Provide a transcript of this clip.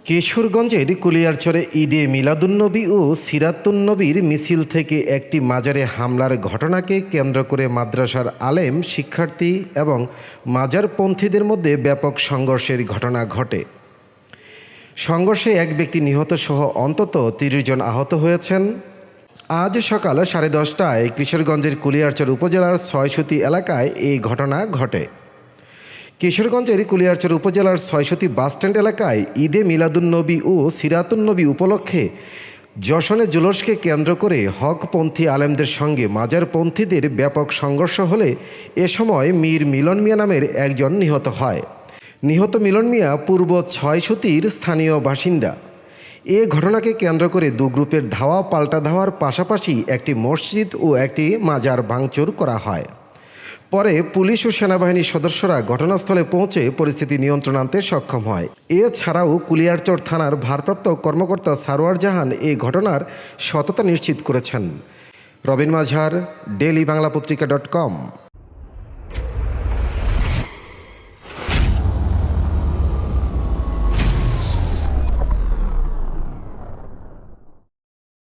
কিশোরগঞ্জের কুলিয়ারচরে ঈদে মিলাদুন্নবী ও সিরাতুন্নবীর মিছিল থেকে একটি মাজারে হামলার ঘটনাকে কেন্দ্র করে মাদ্রাসার আলেম, শিক্ষার্থী এবং মাজারপন্থীদের মধ্যে ব্যাপক সংঘর্ষের ঘটনা ঘটে। সংঘর্ষে এক ব্যক্তি নিহতসহ অন্তত ৩০ জন আহত হয়েছেন। আজ সকাল 10:30টায় কিশোরগঞ্জের কুলিয়ারচর উপজেলার ছয়সতী এলাকায় এই ঘটনা ঘটে। কিশোরগঞ্জের কুলিয়ারচর উপজেলার ছয়সতী বাসস্ট্যান্ড এলাকায় ঈদে মিলাদুন্নবী ও সিরাতুন্নবী উপলক্ষে যশনে জুলুসকে কেন্দ্র করে হকপন্থী আলেমদের সঙ্গে মাজারপন্থীদের ব্যাপক সংঘর্ষ হলে এ সময় মীর মিলন মিয়া নামের একজন নিহত হয়। নিহত মিলন মিয়া পূর্ব ছয়সতীর স্থানীয় বাসিন্দা। এ ঘটনাকে কেন্দ্র করে দু গ্রুপের ধাওয়া পাল্টা ধাওয়ার পাশাপাশি একটি মসজিদ ও একটি মাজার ভাঙচুর করা হয়। পরে পুলিশ ও সেনাবাহিনীর সদস্যরা ঘটনাস্থলে পৌঁছে পরিস্থিতি নিয়ন্ত্রণ আনতে সক্ষম হয়। এছাড়াও কুলিয়ারচর থানার ভারপ্রাপ্ত কর্মকর্তা সারোয়ার জাহান এই ঘটনার সততা নিশ্চিত করেছেন। রবিন মাঝার, ডেইলি বাংলা পত্রিকা.com।